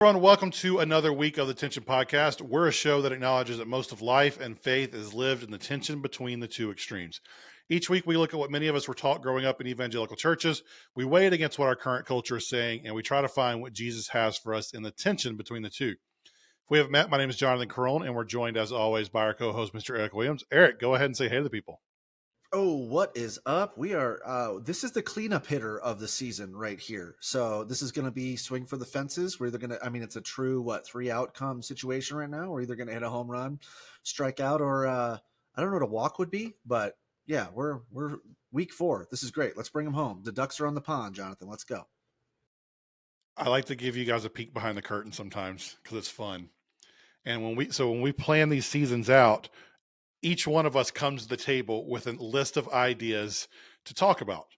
Everyone, welcome to another week of the Tension Podcast. We're a show that acknowledges that most of life and faith is lived in the tension between the two extremes. Each week, we look at what many of us were taught growing up in evangelical churches. We weigh it against what our current culture is saying, and we try to find what Jesus has for us in the tension between the two. If we haven't met, my name is Jonathan Carone, and we're joined, as always, by our co-host, Mr. Eric Williams. Eric, go ahead and say hey to the people. Oh, what is up? We are, this is the cleanup hitter of the season right here. So this is going to be swing for the fences. We're either going to, it's a true, 3 outcome situation right now. We're either going to hit a home run, strike out, or I don't know what a walk would be, but yeah, we're week 4. This is great. Let's bring them home. The ducks are on the pond, Jonathan. Let's go. I like to give you guys a peek behind the curtain sometimes because it's fun. And when we plan these seasons out, each one of us comes to the table with a list of ideas to talk about.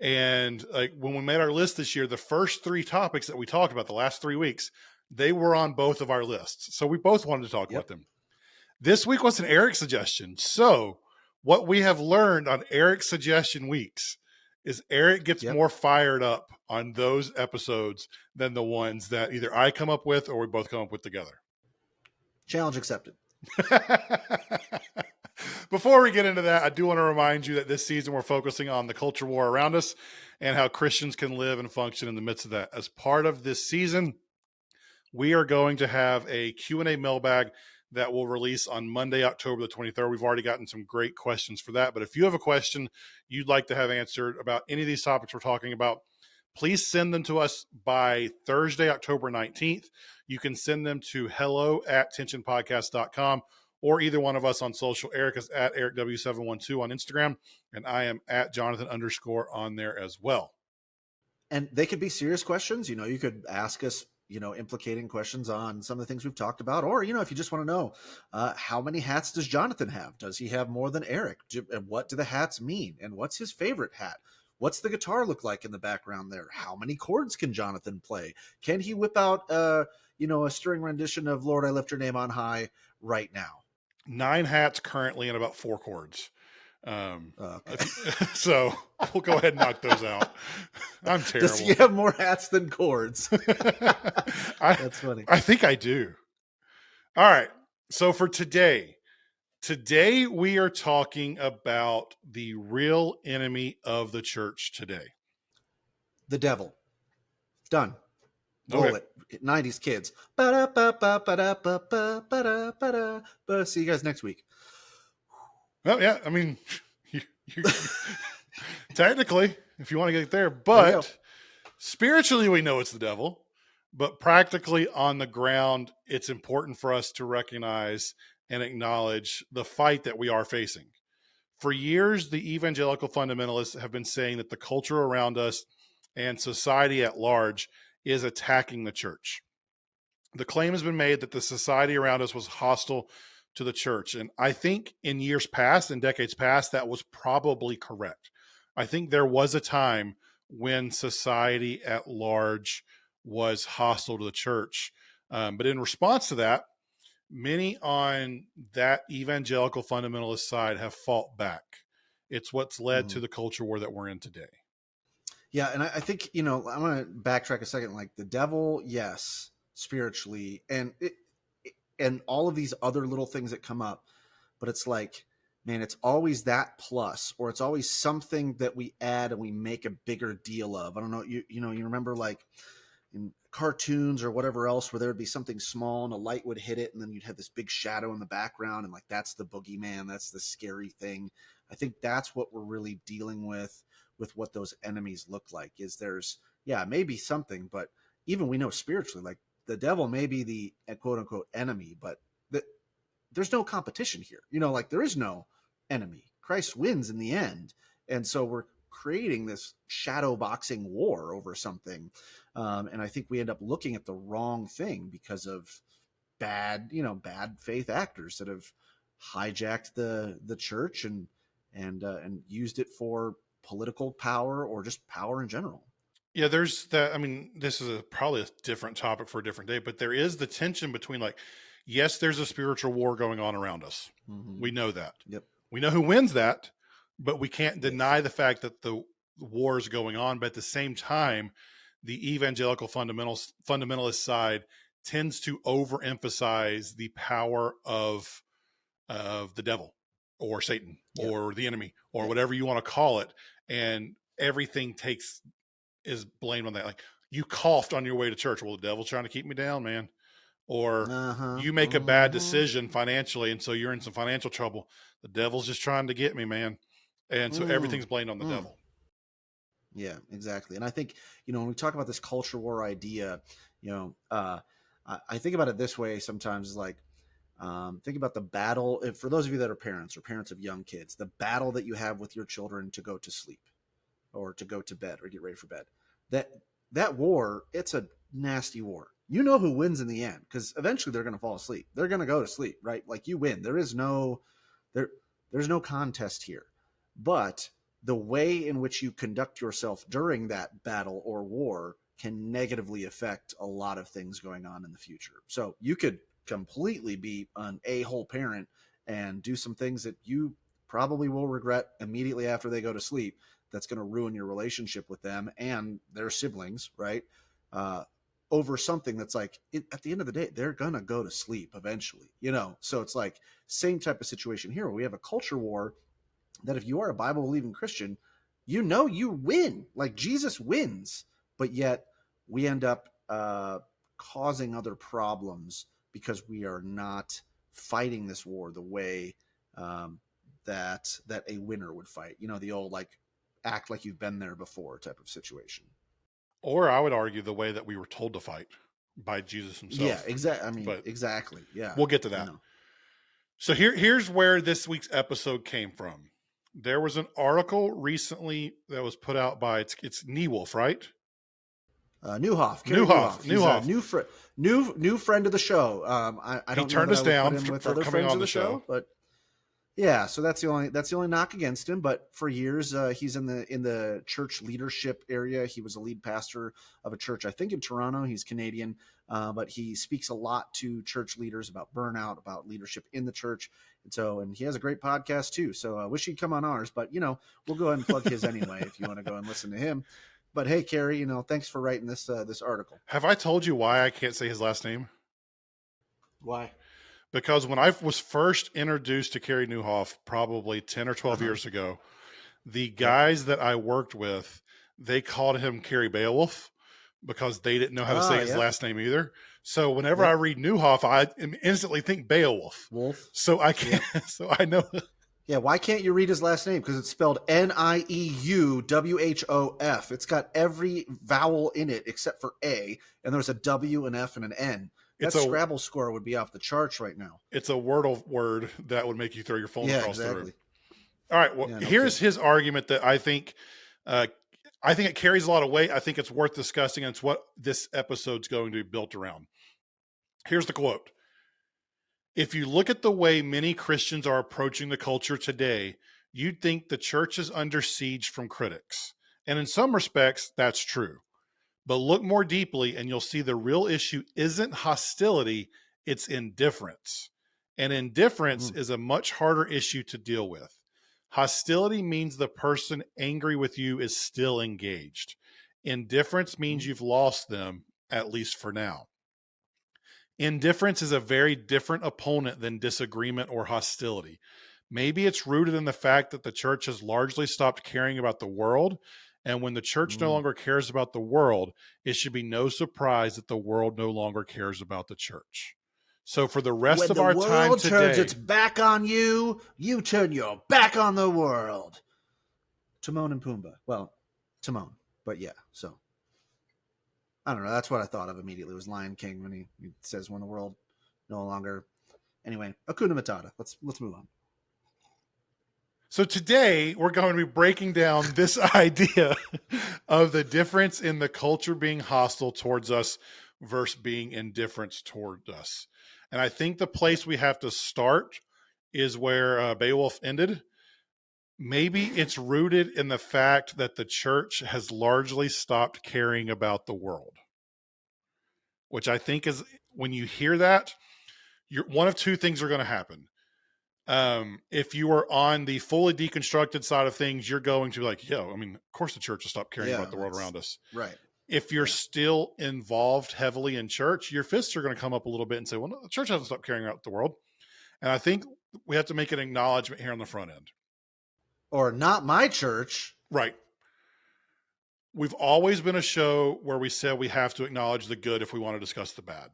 And like when we made our list this year, the first 3 topics that we talked about the last 3 weeks, they were on both of our lists. So we both wanted to talk about them. This week was an Eric suggestion. So what we have learned on Eric's suggestion weeks is Eric gets more fired up on those episodes than the ones that either I come up with or we both come up with together. Challenge accepted. Before we get into that, I do want to remind you that this season we're focusing on the culture war around us and how Christians can live and function in the midst of that. As part of this season, we are going to have a Q&A mailbag that will release on Monday, October the 23rd. We've already gotten some great questions for that. But if you have a question you'd like to have answered about any of these topics we're talking about, please send them to us by Thursday, October 19th. You can send them to hello@tensionpodcast.com or either one of us on social. Eric is at EricW712 on Instagram, and I am at Jonathan_ on there as well. And they could be serious questions. You could ask us, implicating questions on some of the things we've talked about. Or, if you just want to know, how many hats does Jonathan have? Does he have more than Eric? And what do the hats mean? And what's his favorite hat? What's the guitar look like in the background there? How many chords can Jonathan play? Can he whip out, a string rendition of Lord, I Lift Your Name on High right now? 9 hats currently and about 4 chords. Okay. So we'll go ahead and knock those out. I'm terrible. Does he have more hats than chords? That's funny. I think I do. All right. So for today we are talking about the real enemy of the church today. The devil. Done. Roll Okay. it. 90s kids. See you guys next week. Well, yeah, I mean, you technically, if you want to get there, but spiritually we know it's the devil, but practically on the ground, it's important for us to recognize and acknowledge the fight that we are facing. For years, the evangelical fundamentalists have been saying that the culture around us and society at large is attacking the church. The claim has been made that the society around us was hostile to the church. And I think in years past, in decades past, that was probably correct. I think there was a time when society at large was hostile to the church. But in response to that, many on that evangelical fundamentalist side have fought back. It's what's led to the culture war that we're in today. Yeah, and I think, I'm going to backtrack a second. Like the devil, yes, spiritually, and all of these other little things that come up, but it's like, man, it's always that plus, or it's always something that we add and we make a bigger deal of. I don't know, you remember like in cartoons or whatever else where there would be something small and a light would hit it and then you'd have this big shadow in the background and like that's the boogeyman, that's the scary thing. I think that's what we're really dealing with what those enemies look like. Is there's maybe something, but even we know spiritually, like the devil may be the quote unquote enemy, but there's no competition here. Like there is no enemy. Christ wins in the end. And so we're creating this shadow boxing war over something. And I think we end up looking at the wrong thing because of bad faith actors that have hijacked the church and used it for political power or just power in general. Yeah, there's that. I mean, this is probably a different topic for a different day, but there is the tension between like, yes, there's a spiritual war going on around us. Mm-hmm. We know that. Yep. We know who wins that, but we can't deny the fact that the war is going on. But at the same time, the evangelical fundamentalist side tends to overemphasize the power of the devil or Satan Yep. or the enemy or Yep. whatever you want to call it, and everything is blamed on that. Like, you coughed on your way to church. Well, the devil's trying to keep me down, man. Or Uh-huh. you make a bad decision financially, and so you're in some financial trouble. The devil's just trying to get me, man. And so everything's blamed on the devil. Yeah, exactly. And I think, when we talk about this culture war idea, I think about it this way sometimes, like, think about the battle. For those of you that are parents or parents of young kids, the battle that you have with your children to go to sleep or to go to bed or get ready for bed. That war, it's a nasty war. You know who wins in the end, because eventually they're going to fall asleep. They're going to go to sleep, right? Like, you win. There's no contest here. But the way in which you conduct yourself during that battle or war can negatively affect a lot of things going on in the future. So you could completely be an a-hole parent and do some things that you probably will regret immediately after they go to sleep. That's going to ruin your relationship with them and their siblings, right? Over something that's like, at the end of the day, they're going to go to sleep eventually, So it's like same type of situation here where we have a culture war that if you are a Bible believing Christian, you win. Like, Jesus wins, but yet we end up causing other problems because we are not fighting this war the way that a winner would fight. The old, like, act like you've been there before type of situation. Or I would argue the way that we were told to fight by Jesus himself. Yeah, exactly. I mean, but exactly. Yeah, we'll get to that. So here's where this week's episode came from. There was an article recently that was put out by it's Newolf, right? Newhoff. He's a new friend of the show. I don't know that I would put him with other friends of the show, but yeah. So that's the only knock against him. But for years, he's in the church leadership area. He was a lead pastor of a church, I think, in Toronto. He's Canadian, but he speaks a lot to church leaders about burnout, about leadership in the church, and he has a great podcast too. So I wish he'd come on ours, but we'll go ahead and plug his anyway if you want to go and listen to him. But hey, Carrie, thanks for writing this article. Have I told you why I can't say his last name? Why? Because when I was first introduced to Carey Nieuwhof, probably 10 or 12 years ago, the guys that I worked with, they called him Carey Beowulf because they didn't know how to say his last name either. So whenever I read Nieuwhof, I instantly think Beowulf. Wolf. So I can't. So I know. Yeah, why can't you read his last name? Because it's spelled Nieuwhof. It's got every vowel in it except for A, and there's a W, an F, and an N. That Scrabble score would be off the charts right now. It's a Wordle word that would make you throw your phone across the room. All right, well, here's his argument that I think it carries a lot of weight. I think it's worth discussing, and it's what this episode's going to be built around. Here's the quote. If you look at the way many Christians are approaching the culture today, you'd think the church is under siege from critics. And in some respects, that's true. But look more deeply and you'll see the real issue isn't hostility, it's indifference. And indifference is a much harder issue to deal with. Hostility means the person angry with you is still engaged. Indifference means you've lost them, at least for now. Indifference is a very different opponent than disagreement or hostility. Maybe it's rooted in the fact that the church has largely stopped caring about the world. And when the church no longer cares about the world, it should be no surprise that the world no longer cares about the church. So for the rest of our time today, when the world turns its back on you, you turn your back on the world. Timon and Pumbaa. Well, Timon, but yeah, so. I don't know. That's what I thought of immediately. It was Lion King when he says when the world no longer. Anyway, Hakuna Matata. Let's move on. So today we're going to be breaking down this idea of the difference in the culture being hostile towards us versus being indifferent toward us. And I think the place we have to start is where Beowulf ended. Maybe it's rooted in the fact that the church has largely stopped caring about the world, which I think is, when you hear that, one of two things are going to happen. If you are on the fully deconstructed side of things, you're going to be like, of course the church will stop caring about the world around us. Right. If you're still involved heavily in church, your fists are going to come up a little bit and say, well, no, the church hasn't stopped caring about the world. And I think we have to make an acknowledgement here on the front end. Or not my church. Right. We've always been a show where we said we have to acknowledge the good if we want to discuss the bad.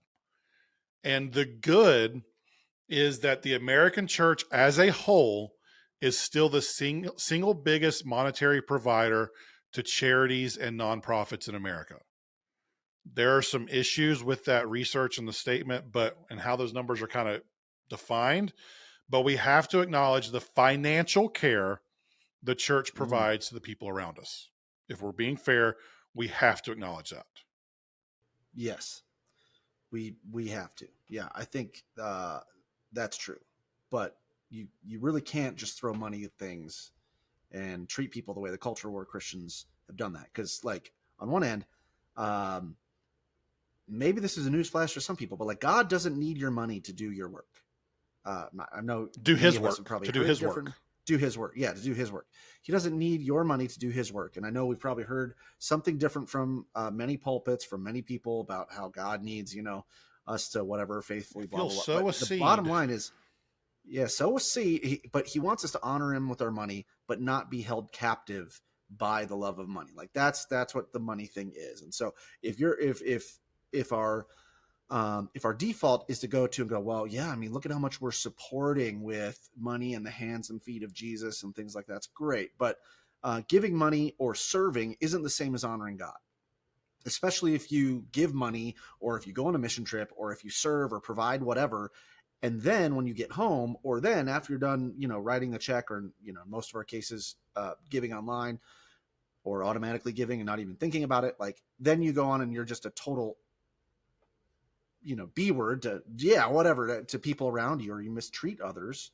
And the good is that the American church as a whole is still the single biggest monetary provider to charities and nonprofits in America. There are some issues with that research and the statement, and how those numbers are kind of defined, but we have to acknowledge the financial care the church provides to the people around us. If we're being fair, we have to acknowledge that. Yes, we have to. Yeah, I think that's true. But you really can't just throw money at things and treat people the way the culture war Christians have done that. Because, like, on one end, maybe this is a newsflash for some people, but like, God doesn't need your money to do your work. I know do his work. To do his work. Do his work. Yeah, to do his work. He doesn't need your money to do his work. And I know we've probably heard something different from many pulpits, from many people, about how God needs, us to whatever faithfully blah, blah, blah. Sow a seed. The bottom line is, sow a seed, but he wants us to honor him with our money, but not be held captive by the love of money. Like that's what the money thing is. And so if our default is to go to and go, well, yeah, I mean, look at how much we're supporting with money in the hands and feet of Jesus and things like that's great. But giving money or serving isn't the same as honoring God, especially if you give money or if you go on a mission trip or if you serve or provide whatever. And then when you get home, or then after you're done, writing the check, or, most of our cases, giving online or automatically giving and not even thinking about it, like then you go on and you're just a total B word to whatever to people around you, or you mistreat others,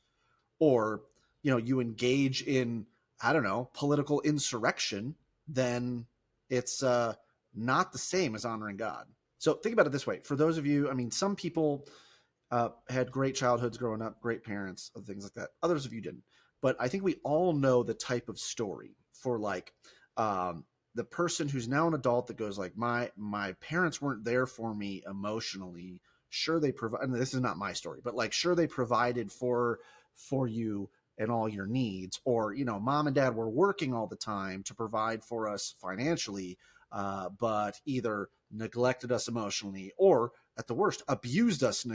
or you engage in, I don't know, political insurrection, then it's not the same as honoring God. So think about it this way. For those of you, I mean, some people had great childhoods growing up, great parents, and things like that. Others of you didn't. But I think we all know the type of story for like the person who's now an adult that goes like, my parents weren't there for me emotionally. Sure, they provide, and this is not my story, but like, sure, they provided for you and all your needs, or, mom and dad were working all the time to provide for us financially, but either neglected us emotionally, or at the worst, abused us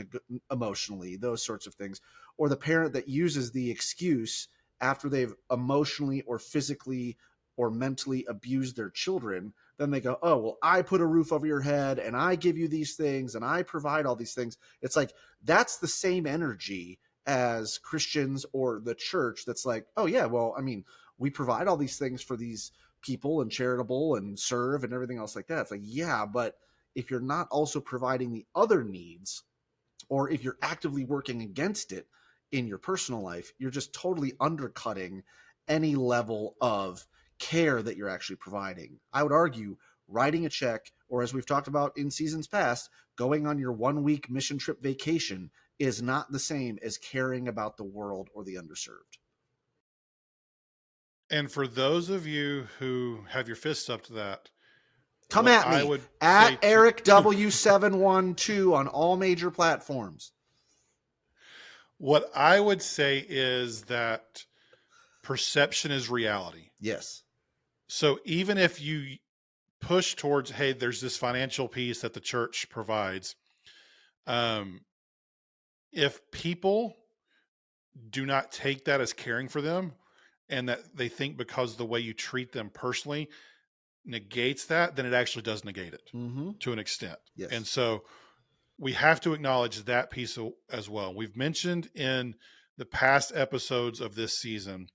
emotionally, those sorts of things. Or the parent that uses the excuse after they've emotionally or physically or mentally abused their children, then they go, oh, well, I put a roof over your head and I give you these things and I provide all these things. It's like, that's the same energy as Christians or the church that's like, oh yeah, well, I mean, we provide all these things for these people and charitable and serve and everything else like that. It's like, yeah, but if you're not also providing the other needs, or if you're actively working against it in your personal life, you're just totally undercutting any level of care that you're actually providing. I would argue writing a check, or as we've talked about in seasons past, going on your 1 week mission trip vacation is not the same as caring about the world or the underserved. And for those of you who have your fists up to that, come at me at Eric W712 on all major platforms. What I would say is that perception is reality. Yes. So even if you push towards, hey, there's this financial piece that the church provides, if people do not take that as caring for them, and that they think because the way you treat them personally negates that, then it actually does negate it to an extent. Yes. And so we have to acknowledge that piece as well. We've mentioned in the past episodes of this season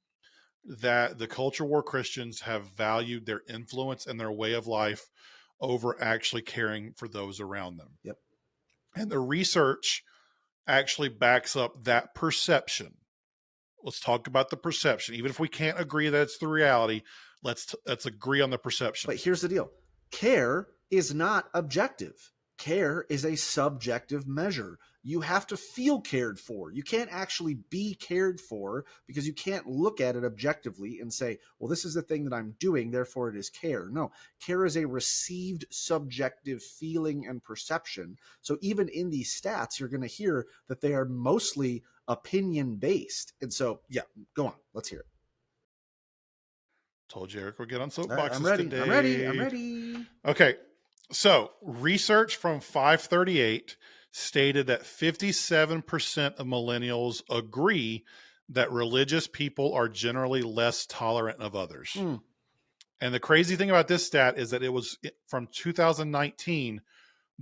that the culture war Christians have valued their influence and their way of life over actually caring for those around them. Yep. And the research actually backs up that perception. Let's talk about the perception. Even if we can't agree that it's the reality, let's agree on the perception. But here's the deal. Care is not objective. care is a subjective measure. You have to feel cared for. You can't actually be cared for because you can't look at it objectively and say, well, this is the thing that I'm doing, therefore it is care. No, care is a received subjective feeling and perception. So even in these stats, you're going to hear that they are mostly opinion based. And so, yeah, go on. Let's hear it. Told you Eric would get on All right, soapboxes I'm ready. today. I'm ready. Okay. So research from 538 stated that 57% of millennials agree that religious people are generally less tolerant of others. And the crazy thing about this stat is that it was from 2019,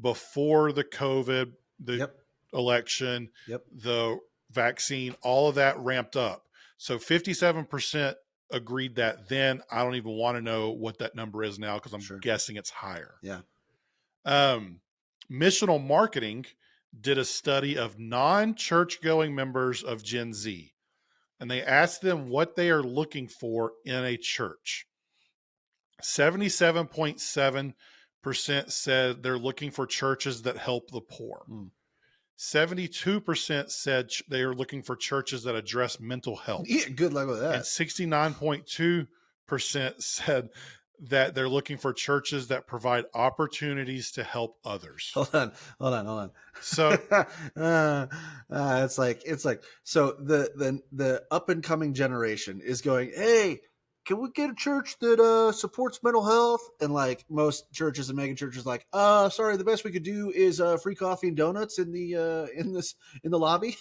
before the COVID, the election, the vaccine, all of that ramped up. So 57% agreed that then. I don't even want to know what that number is now because I'm guessing it's higher. Yeah. Missional Marketing did a study of non-church going members of Gen Z, and they asked them what they are looking for in a church. 77.7% said they're looking for churches that help the poor. 72% said they are looking for churches that address mental health. Yeah, good luck with that. And 69.2% said that they're looking for churches that provide opportunities to help others. Hold on. So it's like so the up and coming generation is going, hey, can we get a church that supports mental health? And like most churches and mega churches, like, sorry, the best we could do is free coffee and donuts in the lobby.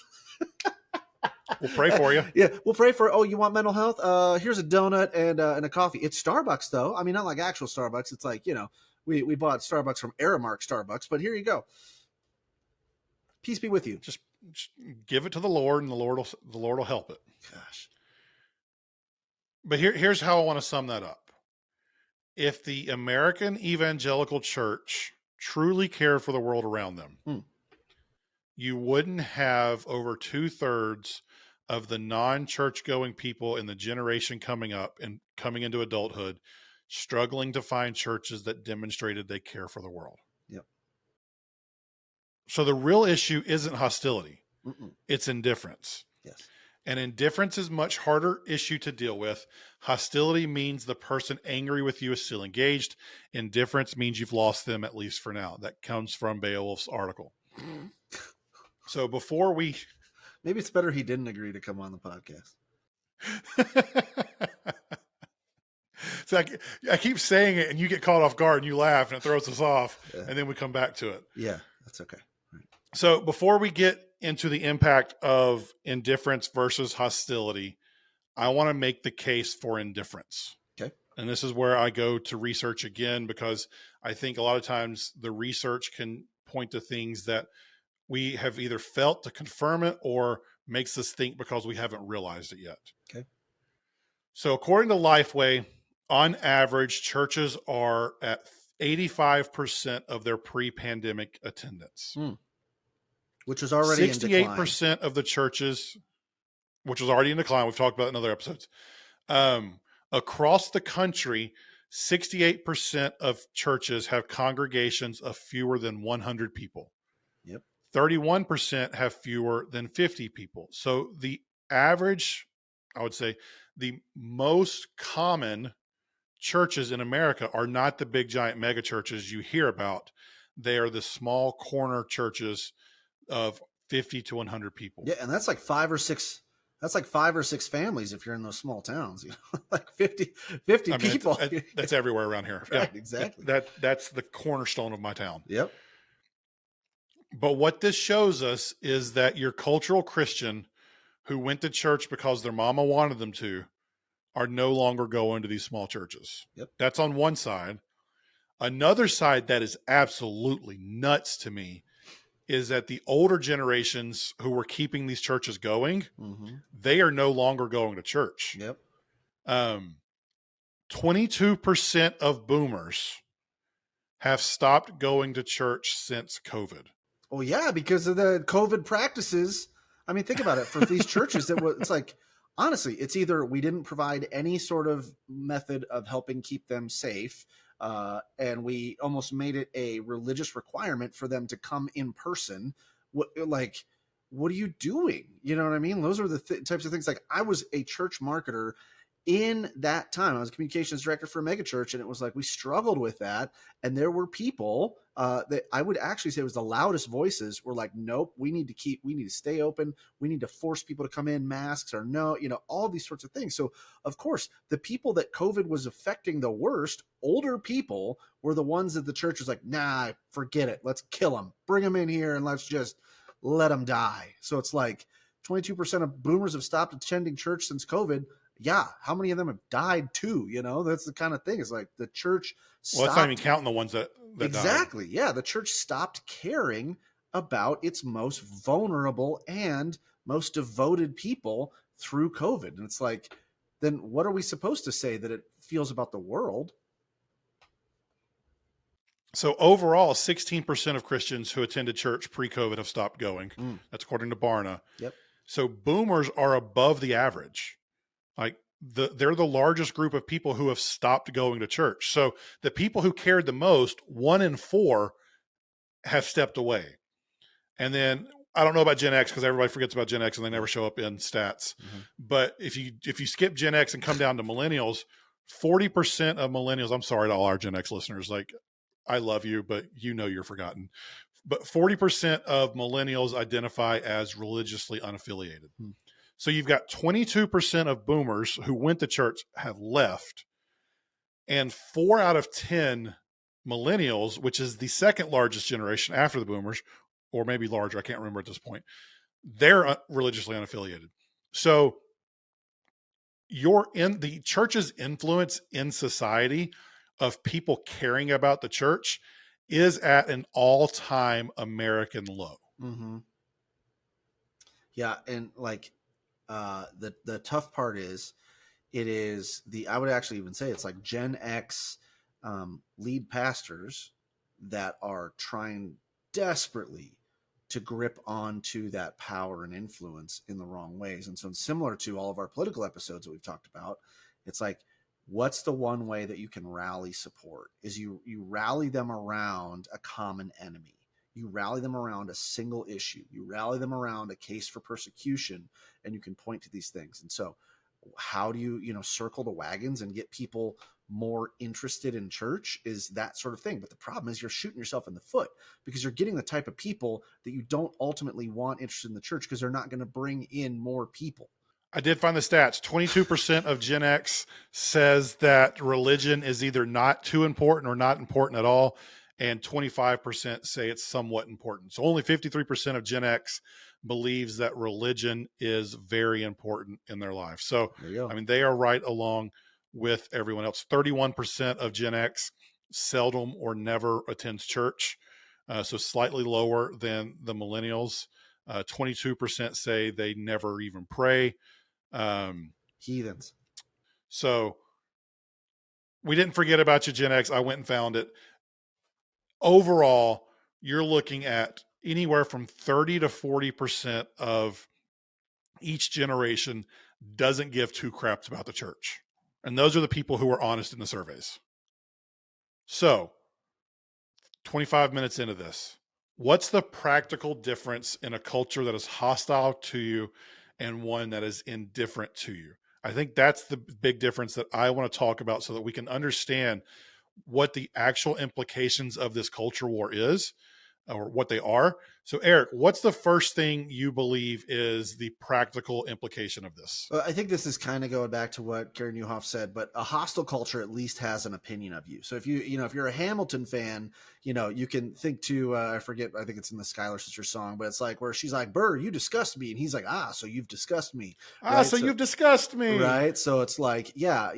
We'll pray for you. Yeah, we'll pray for. Oh, you want mental health? Here's a donut and a coffee. It's Starbucks though. I mean, not like actual Starbucks. It's like, we bought Starbucks from Aramark Starbucks, but here you go. Peace be with you. Just give it to the Lord, and the Lord will help it. Gosh. But here's how I want to sum that up. If the American evangelical church truly cared for the world around them, you wouldn't have over 2/3 of the non-church going people in the generation coming up and coming into adulthood struggling to find churches that demonstrated they care for the world. Yep. So the real issue isn't hostility. It's indifference. Yes. And indifference is much harder issue to deal with. Hostility means the person angry with you is still engaged. Indifference means you've lost them, at least for now. That comes from Beowulf's article. So before we... Maybe it's better he didn't agree to come on the podcast. So I keep saying it and you get caught off guard and you laugh and it throws us off. Yeah. And then we come back to it. Yeah, that's okay. Right. So before we get into the impact of indifference versus hostility, I want to make the case for indifference. Okay. And this is where I go to research again, because I think a lot of times the research can point to things that we have either felt to confirm it or makes us think because we haven't realized it yet. Okay. So according to Lifeway, on average, churches are at 85% of their pre-pandemic attendance. Which was already 68% of the churches, which was already in decline. We've talked about it in other episodes. Across the country, 68% of churches have congregations of fewer than 100 people. Yep. 31% have fewer than 50 people. So the average, I would say, the most common churches in America are not the big giant mega churches you hear about. They are the small corner churches of 50 to 100 people. Yeah, and that's like 5 or 6. That's like 5 or 6 families if you're in those small towns. Like 50 people. That's everywhere around here. Right, yeah, exactly. That's the cornerstone of my town. Yep. But what this shows us is that your cultural Christian who went to church because their mama wanted them to are no longer going to these small churches. Yep. That's on one side. Another side that is absolutely nuts to me is that the older generations who were keeping these churches going, they are no longer going to church. Yep. 22% of boomers have stopped going to church since COVID. Oh yeah, because of the COVID practices. I mean, think about it. For these churches, it's like, honestly, it's either we didn't provide any sort of method of helping keep them safe, and we almost made it a religious requirement for them to come in person. Like, what are you doing? You know what I mean? Those are the types of things. Like, I was a church marketer in that time. I was a communications director for a mega church, and it was like we struggled with that. And there were people that I would actually say was the loudest voices were like, nope, we need to stay open. We need to force people to come in, masks or no, all these sorts of things. So of course, the people that COVID was affecting the worst, older people, were the ones that the church was like, nah, forget it. Let's kill them. Bring them in here and let's just let them die. So it's like 22% of boomers have stopped attending church since COVID. Yeah, how many of them have died too? That's the kind of thing. It's like the church Well, that's not even stopped. counting the ones that died. Exactly. Yeah, the church stopped caring about its most vulnerable and most devoted people through COVID. And it's like, then what are we supposed to say that it feels about the world? So overall, 16% of Christians who attended church pre-COVID have stopped going. That's according to Barna. Yep. So boomers are above the average. Like they're the largest group of people who have stopped going to church. So the people who cared the most, 1 in 4, have stepped away. And then I don't know about Gen X because everybody forgets about Gen X and they never show up in stats. But if you skip Gen X and come down to millennials, 40% of millennials, I'm sorry to all our Gen X listeners, like I love you, but you're forgotten. But 40% of millennials identify as religiously unaffiliated. So you've got 22% of boomers who went to church have left, and 4 out of 10 millennials, which is the second largest generation after the boomers, or maybe larger, I can't remember at this point, they're religiously unaffiliated. So you're in the church's influence in society of people caring about the church is at an all-time American low. Yeah, and like the tough part is, I would actually even say it's like Gen X lead pastors that are trying desperately to grip onto that power and influence in the wrong ways. And so, similar to all of our political episodes that we've talked about, it's like, what's the one way that you can rally support? Is you rally them around a common enemy. You rally them around a single issue. You rally them around a case for persecution, and you can point to these things. And so, how do you circle the wagons and get people more interested in church? Is that sort of thing. But the problem is you're shooting yourself in the foot, because you're getting the type of people that you don't ultimately want interested in the church, because they're not going to bring in more people. I did find the stats. 22% of Gen X says that religion is either not too important or not important at all. And 25% say it's somewhat important. So only 53% of Gen X believes that religion is very important in their life. So, I mean, they are right along with everyone else. 31% of Gen X seldom or never attends church. So slightly lower than the millennials. 22% say they never even pray. Heathens. So we didn't forget about you, Gen X. I went and found it. Overall, you're looking at anywhere from 30 to 40% of each generation doesn't give two craps about the church. And those are the people who are honest in the surveys. So 25 minutes into this, what's the practical difference in a culture that is hostile to you and one that is indifferent to you? I think that's the big difference that I want to talk about so that we can understand what the actual implications of this culture war is, or what they are. So Eric, what's the first thing you believe is the practical implication of this? Well, I think this is kind of going back to what Gary Newhoff said, but a hostile culture at least has an opinion of you. So if if you're a Hamilton fan, you can think to, I forget, I think it's in the Skylar Sisters song, but it's like where she's like, Burr, you disgust me. And he's like, so you've discussed me. Right? So you've discussed me. Right. So it's like, yeah,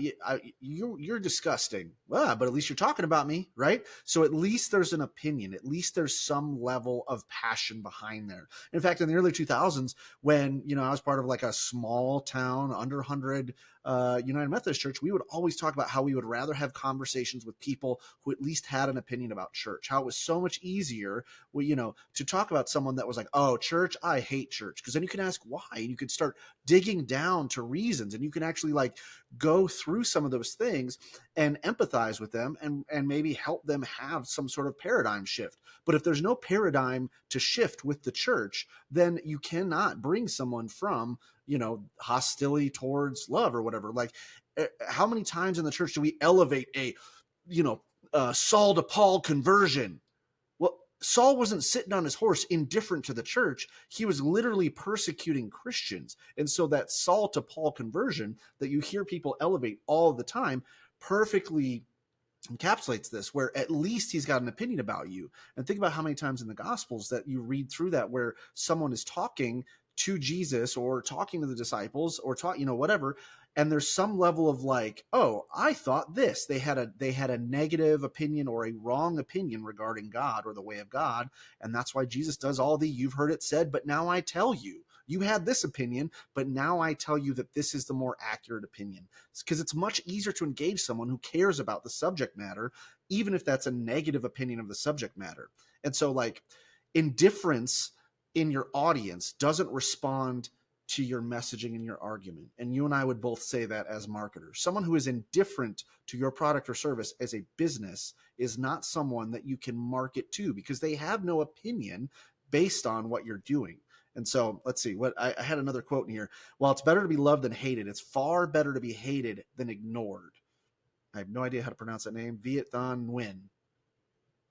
you're disgusting. Well, but at least you're talking about me. Right. So at least there's an opinion. At least there's some level of passion behind there. In fact, in the early 2000s, when, I was part of like a small town, under 100 United Methodist Church, we would always talk about how we would rather have conversations with people who at least had an opinion about church, how it was so much easier, to talk about someone that was like, oh, church, I hate church. Because then you can ask why, and you could start digging down to reasons, and you can actually like go through some of those things and empathize with them, and maybe help them have some sort of paradigm shift. But if there's no paradigm to shift with the church, then you cannot bring someone from, hostility towards love or whatever. Like, how many times in the church do we elevate a, Saul to Paul conversion? Well, Saul wasn't sitting on his horse indifferent to the church. He was literally persecuting Christians. And so that Saul to Paul conversion that you hear people elevate all the time perfectly encapsulates this, where at least he's got an opinion about you. And think about how many times in the Gospels that you read through that where someone is talking to Jesus or talking to the disciples or whatever, and there's some level of like, oh, I thought this. They had a negative opinion or a wrong opinion regarding God or the way of God, and that's why Jesus does all the "you've heard it said, but now I tell you." You had this opinion, but now I tell you that this is the more accurate opinion. Because it's much easier to engage someone who cares about the subject matter, even if that's a negative opinion of the subject matter. And so, like, indifference in your audience doesn't respond to your messaging and your argument. And you and I would both say that as marketers. Someone who is indifferent to your product or service as a business is not someone that you can market to, because they have no opinion based on what you're doing. And so let's see what I had another quote in here. While it's better to be loved than hated, it's far better to be hated than ignored. I have no idea how to pronounce that name. Viet Thanh Nguyen.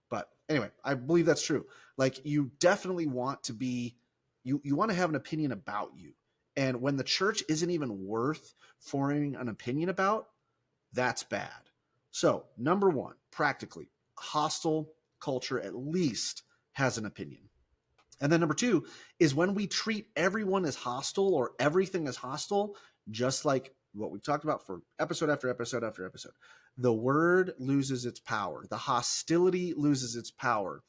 But anyway, I believe that's true. Like, you definitely want to be, you want to have an opinion about you. And when the church isn't even worth forming an opinion about, that's bad. So, number one, practically, hostile culture at least has an opinion. And then number two is when we treat everyone as hostile or everything as hostile, just like what we've talked about for episode after episode after episode, the word loses its power. The hostility loses its power.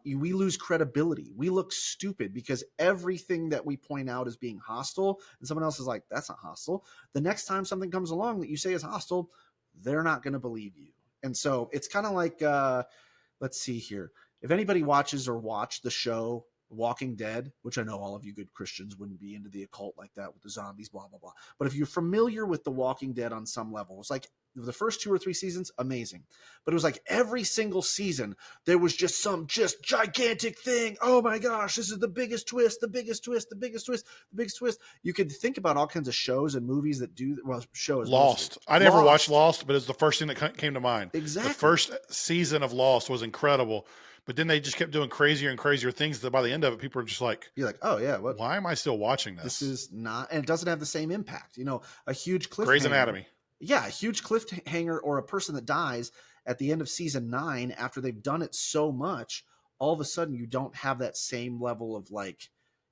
We lose credibility. We look stupid because everything that we point out as being hostile, and someone else is like, that's not hostile. The next time something comes along that you say is hostile, they're not going to believe you. And so it's kind of like, let's see here. If anybody watches or watched the show Walking Dead, which I know all of you good Christians wouldn't be into the occult like that with the zombies, blah, blah, blah. But if you're familiar with The Walking Dead on some level, it's like the first 2 or 3 seasons, amazing. But it was like every single season, there was just some gigantic thing. Oh my gosh, this is the biggest twist, the biggest twist, the biggest twist, the biggest twist. You could think about all kinds of shows and movies that do, well, shows. Lost. I never watched Lost, but it's the first thing that came to mind. Exactly. The first season of Lost was incredible. But then they just kept doing crazier and crazier things that by the end of it, people are just like, you're like, oh yeah, why am I still watching this? This is not, and it doesn't have the same impact. A huge cliffhanger. Grey's Anatomy. Yeah, a huge cliffhanger or a person that dies at the end of season 9 after they've done it so much, all of a sudden you don't have that same level of like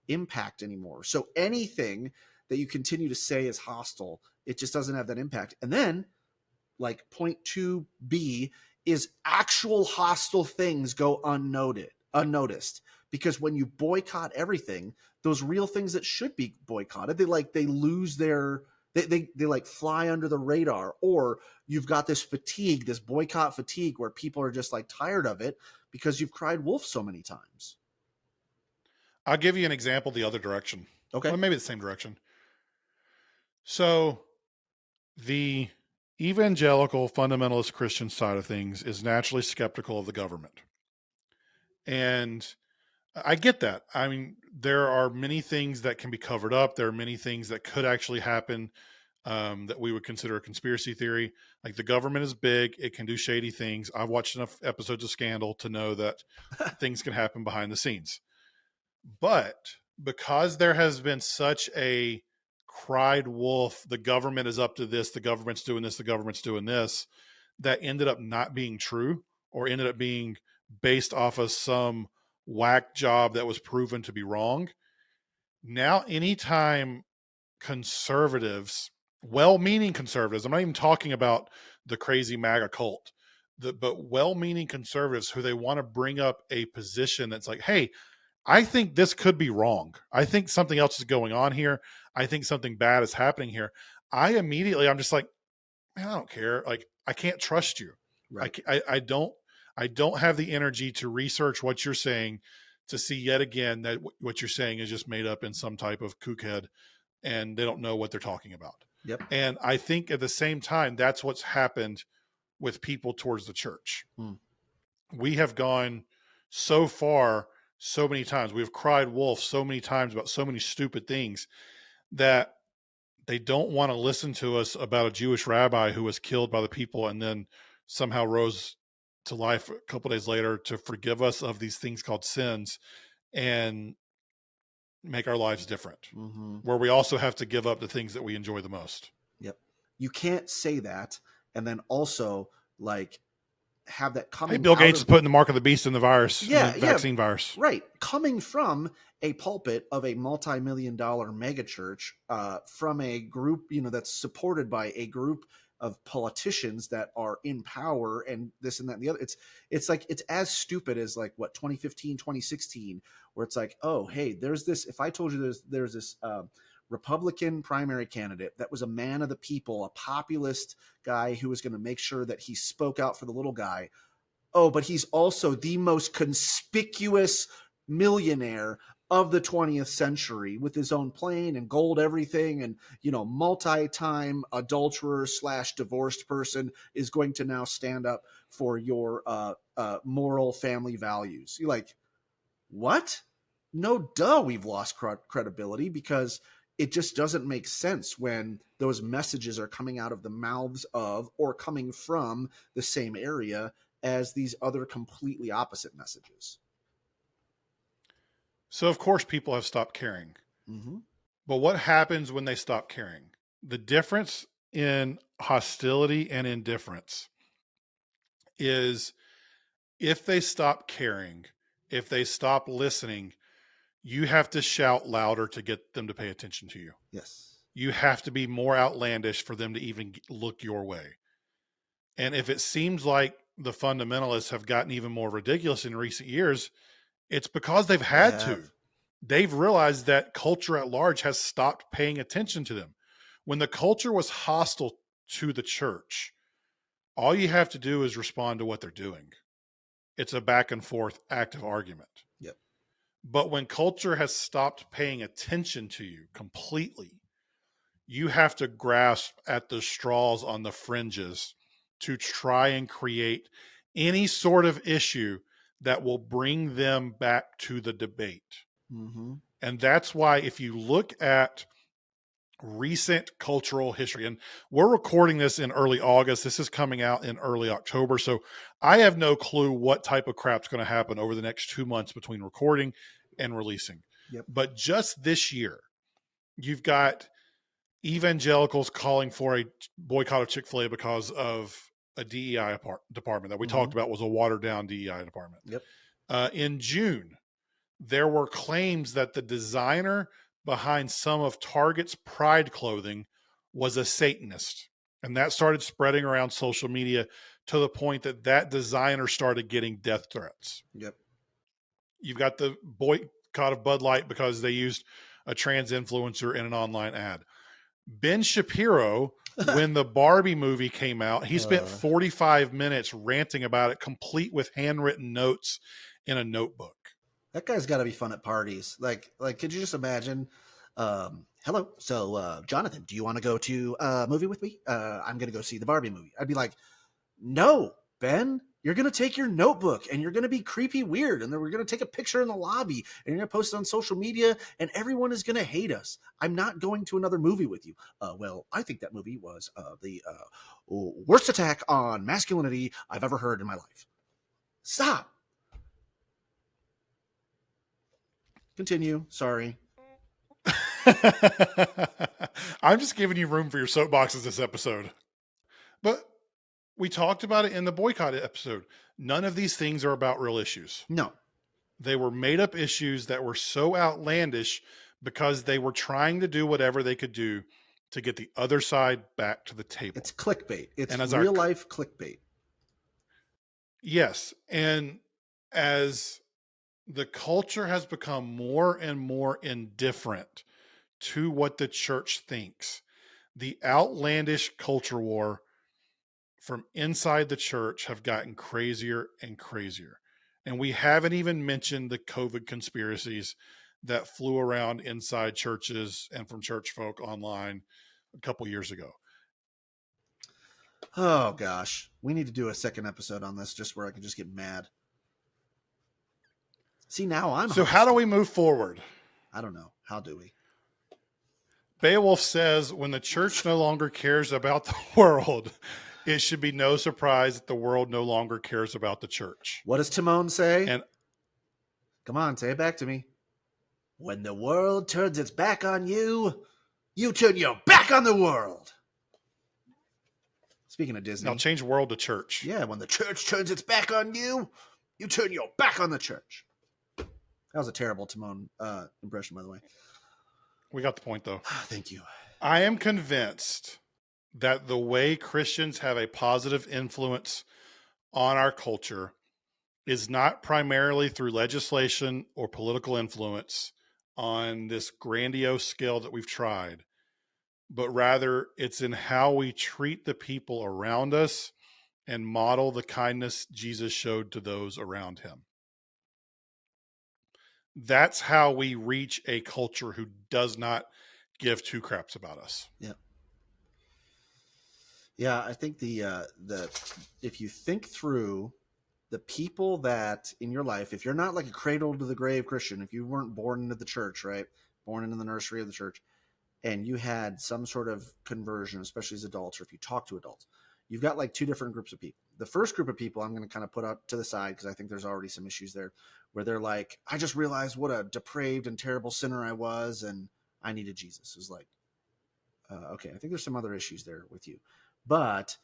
impact anymore. So anything that you continue to say is hostile, it just doesn't have that impact. And then like point 2B is actual hostile things go unnoticed. Because when you boycott everything, those real things that should be boycotted, they lose their, they like fly under the radar. Or you've got this fatigue, this boycott fatigue, where people are just like tired of it because you've cried wolf so many times. I'll give you an example the other direction. Okay. Well, maybe the same direction. So the evangelical fundamentalist Christian side of things is naturally skeptical of the government. And I get that. I mean, there are many things that can be covered up. There are many things that could actually happen that we would consider a conspiracy theory. Like, the government is big. It can do shady things. I've watched enough episodes of Scandal to know that things can happen behind the scenes. But because there has been such a cried wolf, the government is up to this, the government's doing this, the government's doing this, that ended up not being true, or ended up being based off of some whack job that was proven to be wrong. Now, anytime conservatives, well-meaning conservatives, I'm not even talking about the crazy MAGA cult, but well-meaning conservatives who they want to bring up a position that's like, hey, I think this could be wrong. I think something else is going on here. I think something bad is happening here. I'm just like, man, I don't care. Like, I can't trust you. Right. I don't have the energy to research what you're saying, to see yet again that what you're saying is just made up in some type of kook head and they don't know what they're talking about. Yep. And I think at the same time, that's what's happened with people towards the church. Mm. We have gone so far so many times. We've cried wolf so many times about so many stupid things that they don't want to listen to us about a Jewish rabbi who was killed by the people and then somehow rose to life a couple days later to forgive us of these things called sins and make our lives different, Mm-hmm. where we also have to give up the things that we enjoy the most. Yep. You can't say that and then also like have that Hey, coming Bill out Gates is of, putting the mark of the beast in the virus, in the yeah, yeah, vaccine virus. right, coming from a pulpit of a multi-million-dollar megachurch, from a group, that's supported by a group of politicians that are in power and this and that and the other. It's like, it's as stupid as like what, 2015, 2016, where it's like, oh, hey, there's this, if I told you there's this Republican primary candidate that was a man of the people, a populist guy who was going to make sure that he spoke out for the little guy. Oh, but he's also the most conspicuous millionaire of the 20th century with his own plane and gold everything, and multi-time adulterer slash divorced person is going to now stand up for your moral family values. You're like, what? No, duh, we've lost credibility, because it just doesn't make sense when those messages are coming out of the mouths of or coming from the same area as these other completely opposite messages. So, of course, people have stopped caring. Mm-hmm. But what happens when they stop caring? The difference in hostility and indifference is if they stop caring, if they stop listening, you have to shout louder to get them to pay attention to you. Yes. You have to be more outlandish for them to even look your way. And if it seems like the fundamentalists have gotten even more ridiculous in recent years, it's because they've had to. They've realized that culture at large has stopped paying attention to them. When the culture was hostile to the church, all you have to do is respond to what they're doing. It's a back and forth active argument. Yep. But when culture has stopped paying attention to you completely, you have to grasp at the straws on the fringes to try and create any sort of issue that will bring them back to the debate. Mm-hmm. And that's why if you look at recent cultural history, and we're recording this in early August, this is coming out in early October. So I have no clue what type of crap's going to happen over the next 2 months between recording and releasing. Yep. But just this year, you've got evangelicals calling for a boycott of Chick-fil-A because of a DEI department that we talked about was a watered down DEI department. Yep. In June, there were claims that the designer behind some of Target's Pride clothing was a Satanist. And that started spreading around social media to the point that that designer started getting death threats. Yep. You've got the boycott of Bud Light because they used a trans influencer in an online ad. Ben Shapiro, when the Barbie movie came out, he spent 45 minutes ranting about it, complete with handwritten notes in a notebook. That guy's got to be fun at parties. Like, could you just imagine? Hello, so Jonathan, do you want to go to a movie with me? I'm going to go see the Barbie movie. I'd be like, no, Ben, you're going to take your notebook and you're going to be creepy weird. And then we're going to take a picture in the lobby and you're going to post it on social media and everyone is going to hate us. I'm not going to another movie with you. Well, I think that movie was the worst attack on masculinity I've ever heard in my life. Stop. Continue. Sorry. I'm just giving you room for your soapboxes this episode. But we talked about it in the boycott episode. None of these things are about real issues. No. They were made up issues that were so outlandish because they were trying to do whatever they could do to get the other side back to the table. It's clickbait. It's and as real life clickbait. Yes. And as the culture has become more and more indifferent to what the church thinks, the outlandish culture war from inside the church have gotten crazier and crazier. And we haven't even mentioned the COVID conspiracies that flew around inside churches and from church folk online a couple years ago. Oh gosh, we need to do a second episode on this just where I can just get mad. See, now I'm So how do hostile. we move forward? I don't know. How do we? Beowulf says, when the church no longer cares about the world, it should be no surprise that the world no longer cares about the church. What does Timon say? And come on, say it back to me. When the world turns its back on you, you turn your back on the world. Speaking of Disney. now change world to church. Yeah, when the church turns its back on you, you turn your back on the church. That was a terrible Timon impression, by the way. We got the point, though. Thank you. I am convinced that the way Christians have a positive influence on our culture is not primarily through legislation or political influence on this grandiose scale that we've tried, but rather it's in how we treat the people around us and model the kindness Jesus showed to those around him. That's how we reach a culture who does not give two craps about us. Yeah. Yeah, I think the if you think through the people that in your life, if you're not like a cradle to the grave Christian, if you weren't born into the church, right? Born into the nursery of the church, and you had some sort of conversion, especially as adults, or if you talk to adults, you've got like two different groups of people. The first group of people I'm going to kind of put out to the side because I think there's already some issues there where they're like, I just realized what a depraved and terrible sinner I was and I needed Jesus. It was like, okay, I think there's some other issues there with you. But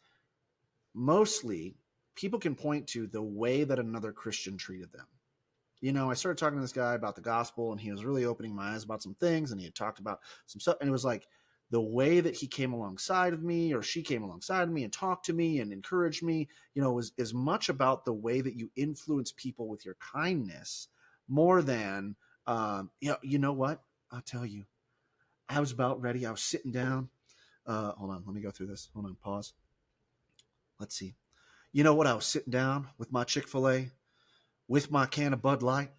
mostly people can point to the way that another Christian treated them. You know, I started talking to this guy about the gospel and he was really opening my eyes about some things and he had talked about some stuff. And it was like the way that he came alongside of me or she came alongside of me and talked to me and encouraged me, you know, was as much about the way that you influence people with your kindness more than, you know what? I'll tell you, I was about ready. I was sitting down. Hold on. Let me go through this. Hold on. Pause. Let's see. You know what? I was sitting down with my Chick-fil-A, with my can of Bud Light.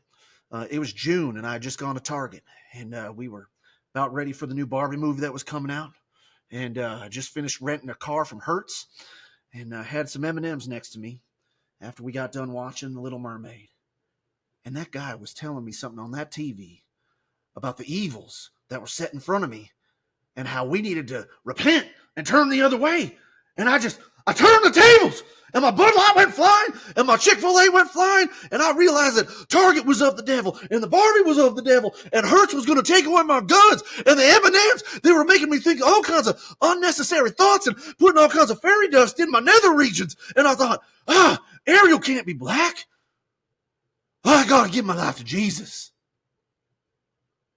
It was June, and I had just gone to Target, and we were about ready for the new Barbie movie that was coming out. And I just finished renting a car from Hertz, and I had some M&Ms next to me after we got done watching The Little Mermaid. And that guy was telling me something on that TV about the evils that were set in front of me and how we needed to repent and turn the other way. And I turned the tables, and my Bud Light went flying, and my Chick-fil-A went flying, and I realized that Target was of the devil, and the Barbie was of the devil, and Hertz was going to take away my goods, and the M&Ms, they were making me think all kinds of unnecessary thoughts and putting all kinds of fairy dust in my nether regions. And I thought, Ariel can't be black. I got to give my life to Jesus.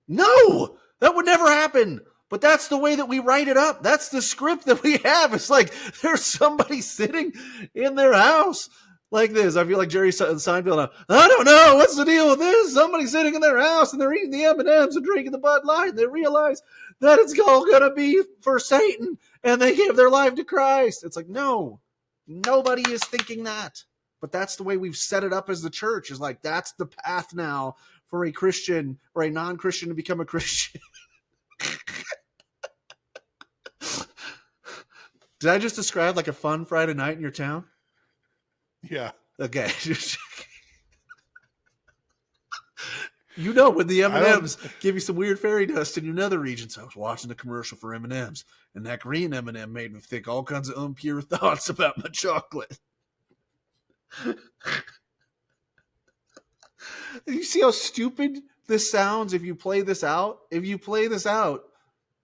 No, that would never happen. But that's the way that we write it up. That's the script that we have. It's like there's somebody sitting in their house like this. I feel like Jerry Seinfeld. I don't know. What's the deal with this? Somebody sitting in their house and they're eating the M&Ms and drinking the Bud Light. And they realize that it's all going to be for Satan. And they give their life to Christ. It's like, no, nobody is thinking that. But that's the way we've set it up as the church. Is like, that's the path now for a Christian or a non-Christian to become a Christian. Did I just describe like a fun Friday night in your town? Yeah. Okay. You know, when the M&Ms give you some weird fairy dust in your nether regions. I was watching the commercial for M&Ms, and that green M&M made me think all kinds of impure thoughts about my chocolate. You see how stupid this sounds if you play this out? If you play this out,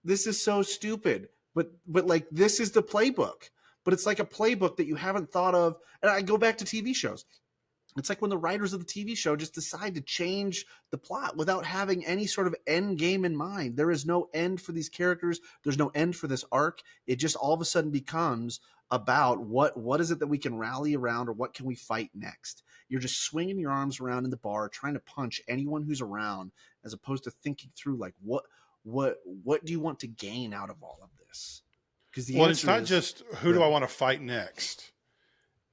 this is so stupid. But like, this is the playbook. But it's like a playbook that you haven't thought of. And I go back to TV shows. It's like when the writers of the TV show just decide to change the plot without having any sort of end game in mind. There is no end for these characters. There's no end for this arc. It just all of a sudden becomes about what is it that we can rally around or what can we fight next. You're just swinging your arms around in the bar, trying to punch anyone who's around, as opposed to thinking through like, what do you want to gain out of all of this? Because it's not just who do I want to fight next.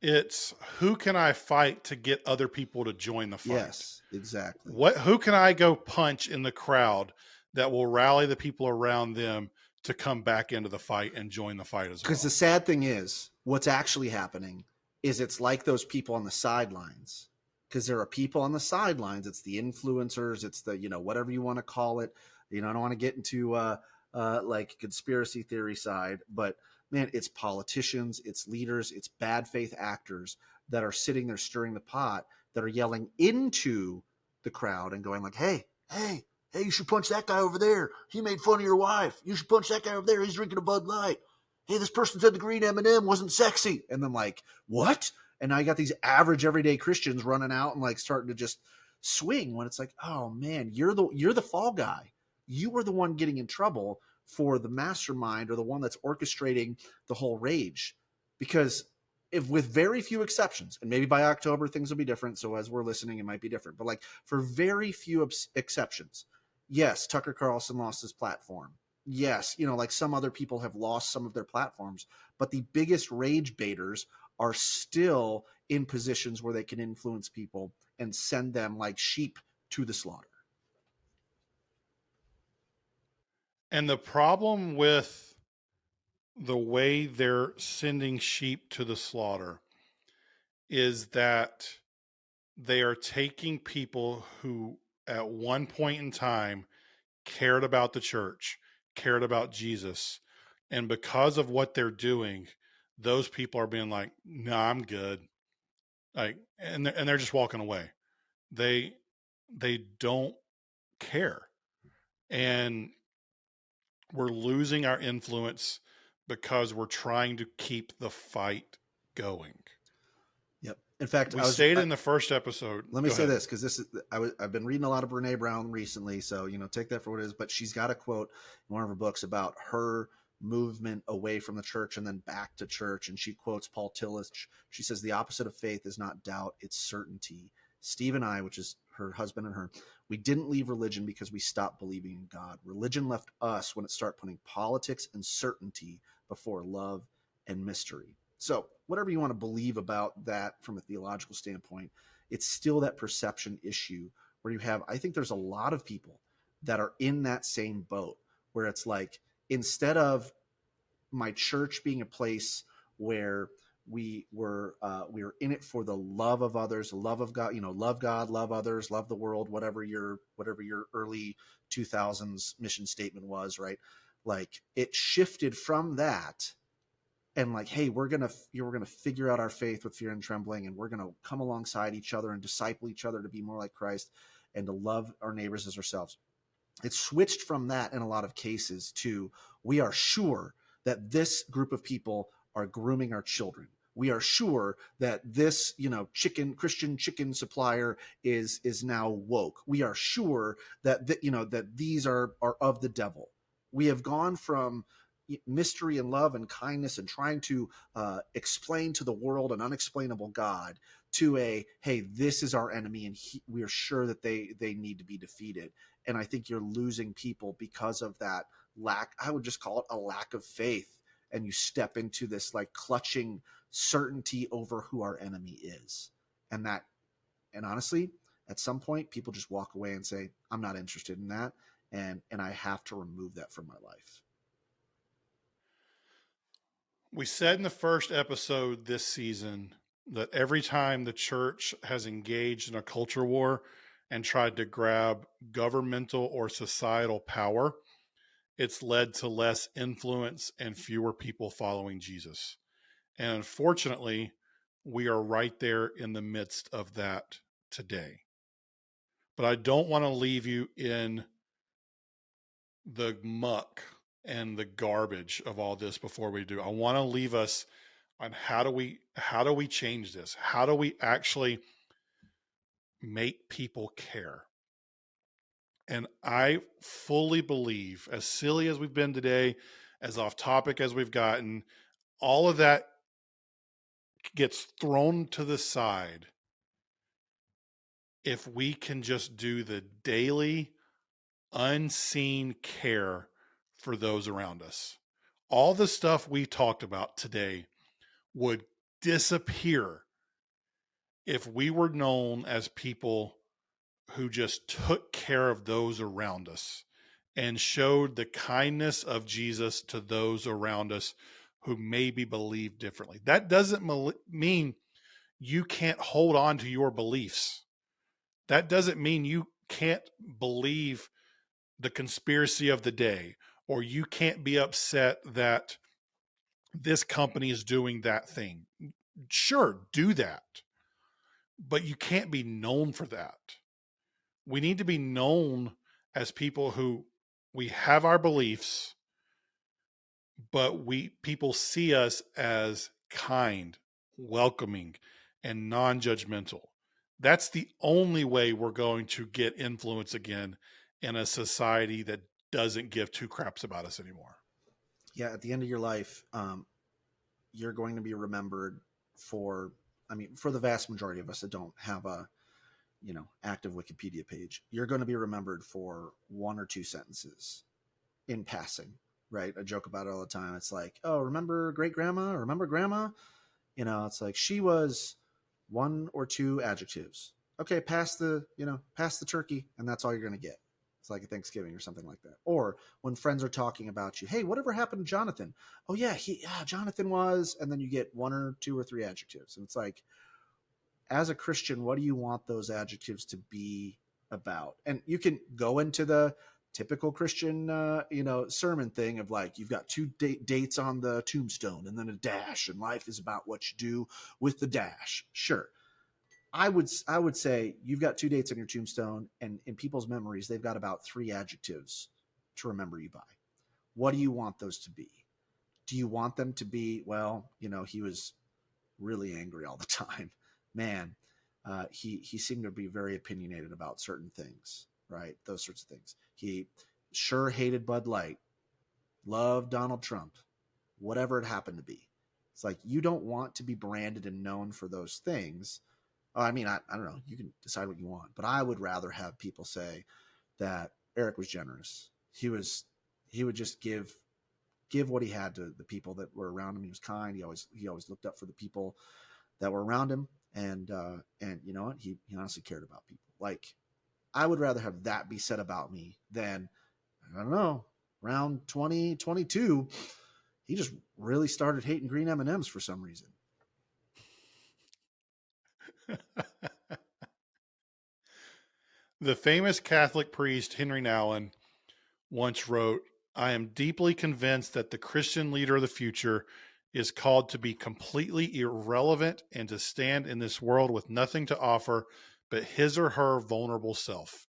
It's who can I fight to get other people to join the fight? Yes, exactly. Who can I go punch in the crowd that will rally the people around them to come back into the fight and join the fight as Because well. the sad thing is, what's actually happening is it's like those people on the sidelines. Because there are people on the sidelines. It's the influencers. It's the, whatever you want to call it. I don't want to get into like conspiracy theory side, but man, it's politicians, it's leaders, it's bad faith actors that are sitting there stirring the pot, that are yelling into the crowd and going like, hey, you should punch that guy over there. He made fun of your wife. You should punch that guy over there. He's drinking a Bud Light. Hey, this person said the green M&M wasn't sexy. And then like, what? And now you got these average everyday Christians running out and like starting to just swing when it's like, oh man, you're the fall guy. You were the one getting in trouble for the mastermind or the one that's orchestrating the whole rage. Because if with very few exceptions, and maybe by October things will be different. So as we're listening, it might be different. But like for very few exceptions, yes, Tucker Carlson lost his platform. Yes, like some other people have lost some of their platforms, but the biggest rage baiters are still in positions where they can influence people and send them like sheep to the slaughter. And the problem with the way they're sending sheep to the slaughter is that they are taking people who at one point in time cared about the church, cared about Jesus, and because of what they're doing, those people are being like, "No, I'm good." Like, and they're just walking away. They don't care, and we're losing our influence because we're trying to keep the fight going. Yep. In fact, We stated in the first episode. Let me Go say ahead. this, because I've been reading a lot of Brene Brown recently, so take that for what it is. But she's got a quote in one of her books about her movement away from the church and then back to church, and she quotes Paul Tillich. She says the opposite of faith is not doubt, it's certainty. Steve and I, which is her husband and her, we didn't leave religion because we stopped believing in God. Religion left us when it started putting politics and certainty before love and mystery. So whatever you want to believe about that from a theological standpoint, it's still that perception issue where you have, I think there's a lot of people that are in that same boat where it's like, instead of my church being a place where we were in it for the love of others, the love of God, love God, love others, love the world, whatever your early 2000s mission statement was, right? Like it shifted from that and like, hey, we're gonna figure out our faith with fear and trembling, and we're gonna come alongside each other and disciple each other to be more like Christ and to love our neighbors as ourselves. It switched from that in a lot of cases to, we are sure that this group of people are grooming our children. We are sure that this, Christian chicken supplier is now woke. We are sure that that these are of the devil. We have gone from mystery and love and kindness and trying to explain to the world an unexplainable God to a, hey, this is our enemy, and we are sure that they need to be defeated. And I think you're losing people because of that lack. I would just call it a lack of faith. And you step into this like clutching certainty over who our enemy is. And honestly, at some point, people just walk away and say, I'm not interested in that. And I have to remove that from my life. We said in the first episode this season that every time the church has engaged in a culture war and tried to grab governmental or societal power, it's led to less influence and fewer people following Jesus. And unfortunately, we are right there in the midst of that today. But I don't want to leave you in the muck and the garbage of all this before we do. I want to leave us on how do we change this? How do we actually make people care? And I fully believe, as silly as we've been today, as off topic as we've gotten, all of that gets thrown to the side if we can just do the daily unseen care for those around us. All the stuff we talked about today would disappear if we were known as people who just took care of those around us and showed the kindness of Jesus to those around us who maybe believe differently. That doesn't mean you can't hold on to your beliefs. That doesn't mean you can't believe the conspiracy of the day, or you can't be upset that this company is doing that thing. Sure, do that, but you can't be known for that. We need to be known as people who we have our beliefs, but people see us as kind, welcoming, and non-judgmental. That's the only way we're going to get influence again in a society that doesn't give two craps about us anymore. Yeah, at the end of your life, you're going to be remembered for, for the vast majority of us that don't have a, active Wikipedia page, you're going to be remembered for one or two sentences in passing, right? I joke about it all the time. It's like, oh, remember great grandma? Remember grandma? It's like she was one or two adjectives. Okay, pass the turkey, and that's all you're going to get. It's like a Thanksgiving or something like that. Or when friends are talking about you, hey, whatever happened to Jonathan? Oh yeah, Jonathan was, and then you get one or two or three adjectives, and it's like, as a Christian, what do you want those adjectives to be about? And you can go into the typical Christian, sermon thing of like, you've got two dates on the tombstone and then a dash, and life is about what you do with the dash. Sure. I would say you've got two dates on your tombstone, and in people's memories, they've got about three adjectives to remember you by. What do you want those to be? Do you want them to be, well, he was really angry all the time. Man, he seemed to be very opinionated about certain things, right? Those sorts of things. He sure hated Bud Light, loved Donald Trump, whatever it happened to be. It's like, you don't want to be branded and known for those things. I don't know. You can decide what you want, but I would rather have people say that Eric was generous. He would just give what he had to the people that were around him. He was kind. He always looked up for the people that were around him, and you know what? He honestly cared about people. Like, I would rather have that be said about me than, I don't know, around 2022, he just really started hating green M&Ms for some reason. The famous Catholic priest Henry Nouwen once wrote, I am deeply convinced that the Christian leader of the future is called to be completely irrelevant and to stand in this world with nothing to offer but his or her vulnerable self,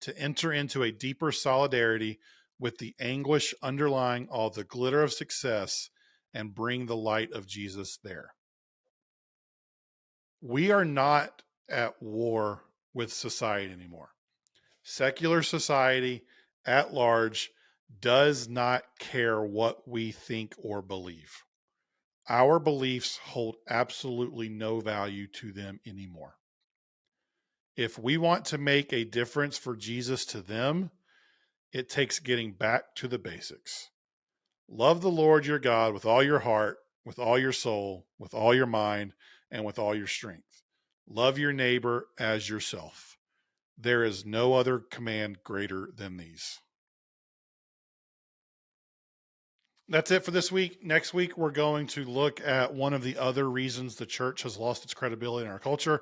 to enter into a deeper solidarity with the anguish underlying all the glitter of success and bring the light of Jesus there. We are not at war with society anymore. Secular society at large does not care what we think or believe. Our beliefs hold absolutely no value to them anymore. If we want to make a difference for Jesus to them, it takes getting back to the basics. Love the Lord your God with all your heart, with all your soul, with all your mind, and with all your strength. Love your neighbor as yourself. There is no other command greater than these. That's it for this week. Next week, we're going to look at one of the other reasons the church has lost its credibility in our culture,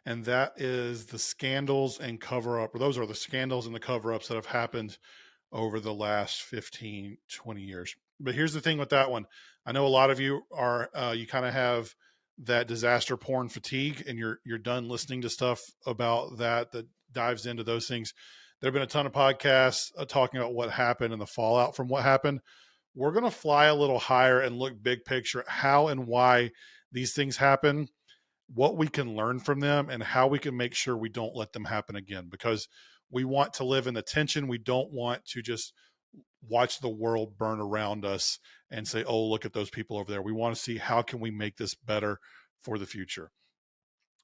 and that is the scandals and cover-up, or those are the scandals and the cover-ups that have happened over the last 15, 20 years. But here's the thing with that one. I know a lot of you are, you kind of have that disaster porn fatigue, and you're done listening to stuff about that dives into those things. There have been a ton of podcasts talking about what happened and the fallout from what happened. We're going to fly a little higher and look big picture at how and why these things happen, what we can learn from them, and how we can make sure we don't let them happen again, because we want to live in the tension. We don't want to just watch the world burn around us and say, oh, look at those people over there. We want to see how can we make this better for the future.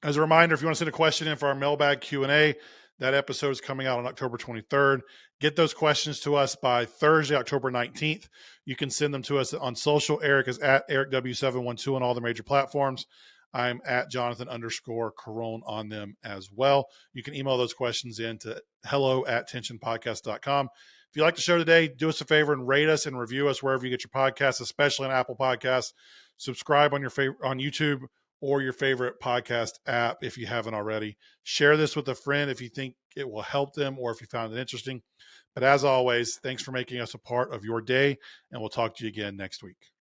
As a reminder, if you want to send a question in for our mailbag Q&A, that episode is coming out on October 23rd. Get those questions to us by Thursday, October 19th. You can send them to us on social. Eric is at EricW712 on all the major platforms. I'm at Jonathan_Caron on them as well. You can email those questions in to hello@tensionpodcast.com. If you like the show today, do us a favor and rate us and review us wherever you get your podcasts, especially on Apple Podcasts. Subscribe on your favorite on YouTube or your favorite podcast app if you haven't already. Share this with a friend if you think it will help them or if you found it interesting. But as always, thanks for making us a part of your day, and we'll talk to you again next week.